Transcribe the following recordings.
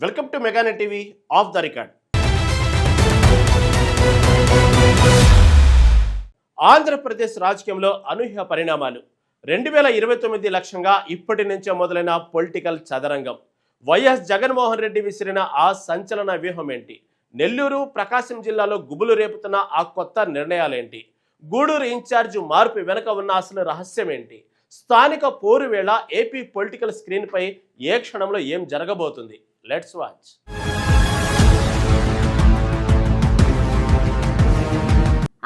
Welcome to మెగానెట్ TV off the record. Andhra Pradesh రాజకీయంలో అనూహ్య పరిణామాలు. 2029 లక్ష్యంగా ఇప్పటి నుంచే మొదలైన పొలిటికల్ చదరంగం. వైఎస్ జగన్మోహన్ రెడ్డి విసిరిన ఆ సంచలన వ్యూహం ఏంటి? నెల్లూరు, ప్రకాశం జిల్లాలో గుబులు రేపుతున్న ఆ కొత్త నిర్ణయాలేంటి? గూడూరు ఇన్ఛార్జ్ మార్పు వెనుక ఉన్న అసలు రహస్యం ఏంటి? స్థానిక పోరు వేళ ఏపీ పొలిటికల్ స్క్రీన్ పై ఏ క్షణంలో ఏం జరగబోతుంది? Let's watch.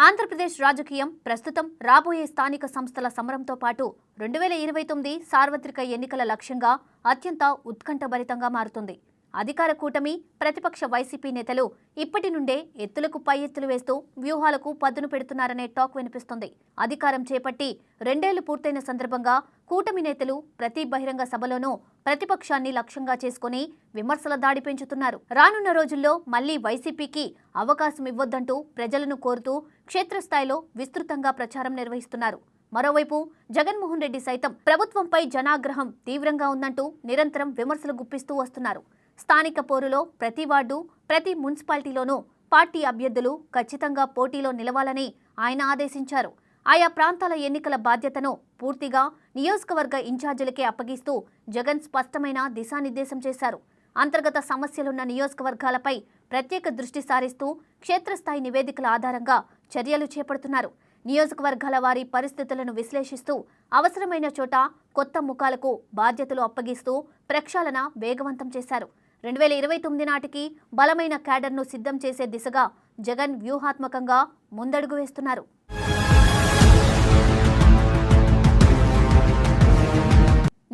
ఆంధ్రప్రదేశ్ రాజకీయం ప్రస్తుతం రాబోయే స్థానిక సంస్థల సమరంతో పాటు 2029 సార్వత్రిక ఎన్నికల లక్ష్యంగా అత్యంత ఉత్కంఠభరితంగా మారుతుంది. అధికార కూటమి, ప్రతిపక్ష వైసీపీ నేతలు ఇప్పటి నుండే ఎత్తులకు పై ఎత్తులు వేస్తూ వ్యూహాలకు పదును పెడుతున్నారనే టాక్ వినిపిస్తుంది. అధికారం చేపట్టి 2 ఏళ్లు పూర్తయిన సందర్భంగా కూటమి నేతలు ప్రతి బహిరంగ సభలోనూ ప్రతిపక్షాన్ని లక్ష్యంగా చేసుకుని విమర్శల దాడి పెంచుతున్నారు. రానున్న రోజుల్లో మళ్లీ వైసీపీకి అవకాశం ఇవ్వొద్దంటూ ప్రజలను కోరుతూ క్షేత్రస్థాయిలో విస్తృతంగా ప్రచారం నిర్వహిస్తున్నారు. మరోవైపు జగన్మోహన్ రెడ్డి సైతం ప్రభుత్వంపై జనాగ్రహం తీవ్రంగా ఉందంటూ నిరంతరం విమర్శలు గుప్పిస్తూ వస్తున్నారు. స్థానిక పోరులో ప్రతి వార్డు, ప్రతి మున్సిపాలిటీలోనూ పార్టీ అభ్యర్థులు ఖచ్చితంగా పోటీలో నిలవాలని ఆయన ఆదేశించారు. ఆయా ప్రాంతాల ఎన్నికల బాధ్యతను పూర్తిగా నియోజకవర్గ ఇన్ఛార్జీలకే అప్పగిస్తూ జగన్ స్పష్టమైన దిశానిర్దేశం చేశారు. అంతర్గత సమస్యలున్న నియోజకవర్గాలపై ప్రత్యేక దృష్టి సారిస్తూ క్షేత్రస్థాయి నివేదికల ఆధారంగా చర్యలు చేపడుతున్నారు. నియోజకవర్గాల వారి పరిస్థితులను విశ్లేషిస్తూ అవసరమైన చోట కొత్త ముఖాలకు బాధ్యతలు అప్పగిస్తూ ప్రక్షాళన వేగవంతం చేశారు. 2029 నాటికి బలమైన క్యాడర్ను సిద్ధం చేసే దిశగా జగన్ వ్యూహాత్మకంగా ముందడుగు వేస్తున్నారు.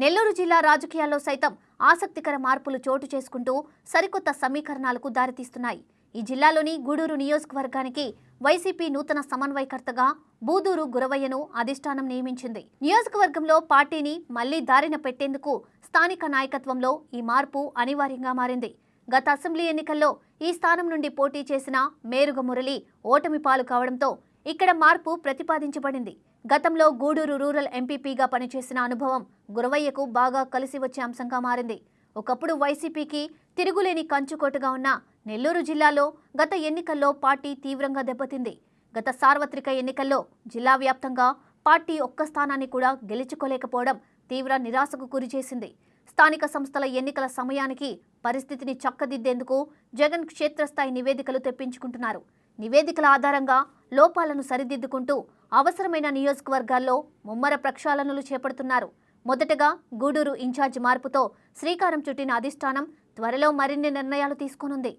నెల్లూరు జిల్లా రాజకీయాల్లో సైతం ఆసక్తికర మార్పులు చోటు చేసుకుంటూ సరికొత్త సమీకరణాలకు దారితీస్తున్నాయి. ఈ జిల్లాలోని గూడూరు నియోజకవర్గానికి వైసీపీ నూతన సమన్వయకర్తగా బూదూరు గురవయ్యను అధిష్టానం నియమించింది. నియోజకవర్గంలో పార్టీని మళ్లీ దారిన పెట్టేందుకు స్థానిక నాయకత్వంలో ఈ మార్పు అనివార్యంగా మారింది. గత అసెంబ్లీ ఎన్నికల్లో ఈ స్థానం నుండి పోటీ చేసిన మేరుగ మురళి ఓటమి పాలు కావడంతో ఇక్కడ మార్పు ప్రతిపాదించబడింది. గతంలో గూడూరు రూరల్ ఎంపీపీగా పనిచేసిన అనుభవం గురవయ్యకు బాగా కలిసి వచ్చే అంశంగా మారింది. ఒకప్పుడు వైసీపీకి తిరుగులేని కంచుకోటగా ఉన్న నెల్లూరు జిల్లాలో గత ఎన్నికల్లో పార్టీ తీవ్రంగా దెబ్బతింది. గత సార్వత్రిక ఎన్నికల్లో జిల్లా వ్యాప్తంగా పార్టీ ఒక్క స్థానాన్ని కూడా గెలుచుకోలేకపోవడం తీవ్ర నిరాశకు గురిచేసింది. స్థానిక సంస్థల ఎన్నికల సమయానికి పరిస్థితిని చక్కదిద్దేందుకు జగన్ క్షేత్రస్థాయి నివేదికలు తెప్పించుకుంటున్నారు. నివేదికల ఆధారంగా లోపాలను సరిదిద్దుకుంటూ అవసరమైన నియోజకవర్గాల్లో ముమ్మర ప్రక్షాళనలు చేపడుతున్నారు. మొదటగా గూడూరు ఇన్ఛార్జ్ మార్పుతో శ్రీకారం చుట్టిన అధిష్టానం త్వరలో మరిన్ని నిర్ణయాలు తీసుకోనుంది.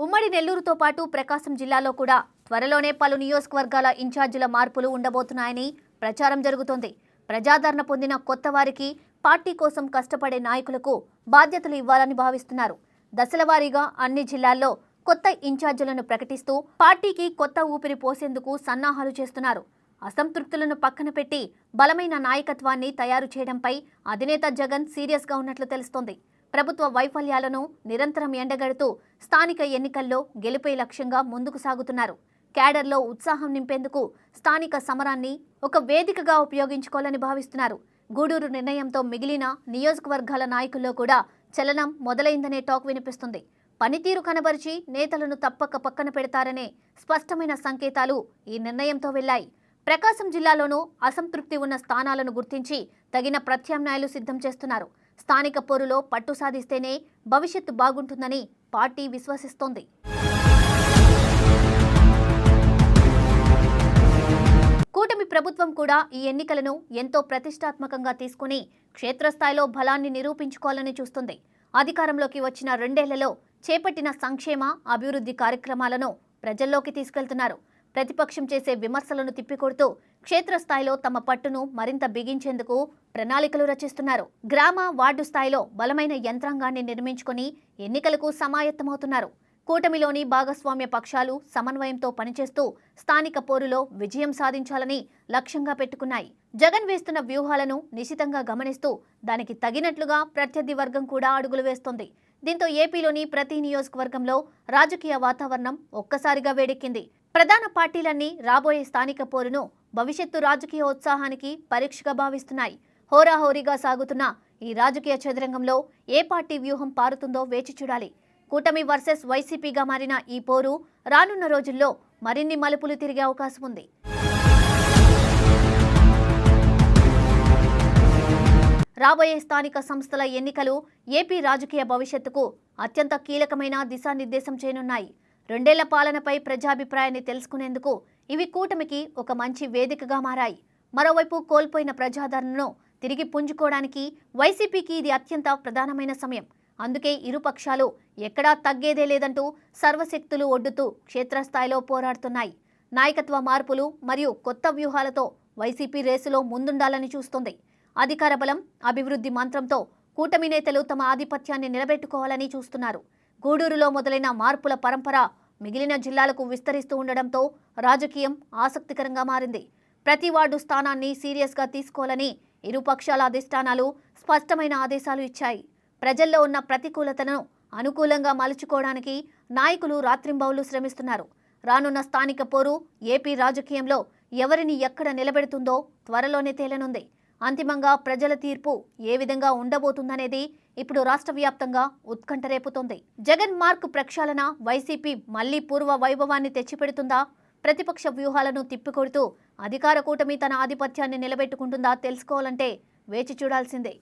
ఉమ్మడి నెల్లూరుతో పాటు ప్రకాశం జిల్లాలో కూడా త్వరలోనే పలు నియోజకవర్గాల ఇన్ఛార్జీల మార్పులు ఉండబోతున్నాయని ప్రచారం జరుగుతోంది. ప్రజాదరణ పొందిన కొత్త వారికి, పార్టీ కోసం కష్టపడే నాయకులకు బాధ్యతలు ఇవ్వాలని భావిస్తున్నారు. దశలవారీగా అన్ని జిల్లాల్లో కొత్త ఇన్ఛార్జీలను ప్రకటిస్తూ పార్టీకి కొత్త ఊపిరి పోసేందుకు సన్నాహాలు చేస్తున్నారు. అసంతృప్తులను పక్కన పెట్టి బలమైన నాయకత్వాన్ని తయారు చేయడంపై అధినేత జగన్ సీరియస్గా ఉన్నట్లు తెలుస్తోంది. ప్రభుత్వ వైఫల్యాలను నిరంతరం ఎండగడుతూ స్థానిక ఎన్నికల్లో గెలుపే లక్ష్యంగా ముందుకు సాగుతున్నారు. క్యాడర్లో ఉత్సాహం నింపేందుకు స్థానిక సమరాన్ని ఒక వేదికగా ఉపయోగించుకోవాలని భావిస్తున్నారు. గూడూరు నిర్ణయంతో మిగిలిన నియోజకవర్గాల నాయకుల్లో కూడా చలనం మొదలైందనే టాక్ వినిపిస్తుంది. పనితీరు కనబరిచి నేతలను తప్పక పక్కన పెడతారనే స్పష్టమైన సంకేతాలు ఈ నిర్ణయంతో వెళ్లాయి. ప్రకాశం జిల్లాలోనూ అసంతృప్తి ఉన్న స్థానాలను గుర్తించి తగిన ప్రత్యామ్నాయాలు సిద్ధం చేస్తున్నారు. స్థానిక పోరులో పట్టు సాధిస్తేనే భవిష్యత్తు బాగుంటుందని పార్టీ విశ్వసిస్తోంది. కూటమి ప్రభుత్వం కూడా ఈ ఎన్నికలను ఎంతో ప్రతిష్టాత్మకంగా తీసుకుని క్షేత్రస్థాయిలో బలాన్ని నిరూపించుకోవాలని చూస్తుంది. అధికారంలోకి వచ్చిన 2 ఏళ్లలో చేపట్టిన సంక్షేమ, అభివృద్ధి కార్యక్రమాలను ప్రజల్లోకి తీసుకెళ్తున్నారు. ప్రతిపక్షం చేసే విమర్శలను తిప్పికొడుతూ క్షేత్రస్థాయిలో తమ పట్టును మరింత బిగించేందుకు ప్రణాళికలు రచిస్తున్నారు. గ్రామ, వార్డు స్థాయిలో బలమైన యంత్రాంగాన్ని నిర్మించుకుని ఎన్నికలకు సమాయత్తమవుతున్నారు. కూటమిలోని భాగస్వామ్య పక్షాలు సమన్వయంతో పనిచేస్తూ స్థానిక పోరులో విజయం సాధించాలని లక్ష్యంగా పెట్టుకున్నాయి. జగన్ వేస్తున్న వ్యూహాలను నిశితంగా గమనిస్తూ దానికి తగినట్లుగా ప్రత్యర్థి వర్గం కూడా అడుగులు వేస్తోంది. దీంతో ఏపీలోని ప్రతి నియోజకవర్గంలో రాజకీయ వాతావరణం ఒక్కసారిగా వేడెక్కింది. ప్రధాన పార్టీలన్నీ రాబోయే స్థానిక పోరును భవిష్యత్తు రాజకీయ ఉత్సాహానికి పరీక్షగా భావిస్తున్నాయి. హోరాహోరీగా సాగుతున్న ఈ రాజకీయ చదరంగంలో ఏ పార్టీ వ్యూహం పారుతుందో వేచి చూడాలి. కూటమి వర్సెస్ వైసీపీగా మారిన ఈ పోరు రానున్న రోజుల్లో మరిన్ని మలుపులు తిరిగే అవకాశం ఉంది. రాబోయే స్థానిక సంస్థల ఎన్నికలు ఏపీ రాజకీయ భవిష్యత్తుకు అత్యంత కీలకమైన దిశానిర్దేశం చేయనున్నాయి. 2 ఏళ్ల పాలనపై ప్రజాభిప్రాయాన్ని తెలుసుకునేందుకు ఇవి కూటమికి ఒక మంచి వేదికగా మారాయి. మరోవైపు కోల్పోయిన ప్రజాదరణను తిరిగి పుంజుకోవడానికి వైసీపీకి ఇది అత్యంత ప్రధానమైన సమయం. అందుకే ఇరు పక్షాలు ఎక్కడా తగ్గేదే లేదంటూ సర్వశక్తులు ఒడ్డుతూ క్షేత్రస్థాయిలో పోరాడుతున్నాయి. నాయకత్వ మార్పులు మరియు కొత్త వ్యూహాలతో వైసీపీ రేసులో ముందుండాలని చూస్తోంది. అధికార బలం, అభివృద్ధి మంత్రంతో కూటమి నేతలు తమ ఆధిపత్యాన్ని నిలబెట్టుకోవాలని చూస్తున్నారు. గూడూరులో మొదలైన మార్పుల పరంపర మిగిలిన జిల్లాలకు విస్తరిస్తూ ఉండడంతో రాజకీయం ఆసక్తికరంగా మారింది. ప్రతి వార్డు స్థానాన్ని సీరియస్గా తీసుకోవాలని ఇరు పక్షాల అధిష్టానాలు స్పష్టమైన ఆదేశాలు ఇచ్చాయి. ప్రజల్లో ఉన్న ప్రతికూలతను అనుకూలంగా మలుచుకోవడానికి నాయకులు రాత్రింబవళ్లు శ్రమిస్తున్నారు. రానున్న స్థానిక పోరు ఏపీ రాజకీయంలో ఎవరిని ఎక్కడ నిలబెడుతుందో త్వరలోనే తేలనుంది. అంతిమంగా ప్రజల తీర్పు ఏ విధంగా ఉండబోతుందనేది ఇప్పుడు రాష్ట్ర వ్యాప్తంగా ఉత్కంఠ రేపుతోంది. జగన్ మార్క్ ప్రక్షాళన వైసీపీ మళ్లీ పూర్వ వైభవాన్ని తెచ్చిపెడుతుందా? ప్రతిపక్ష వ్యూహాలను తిప్పికొడుతూ అధికార కూటమి తన ఆధిపత్యాన్ని నిలబెట్టుకుంటుందా తెలుసుకోవాలంటే వేచి చూడాల్సిందే.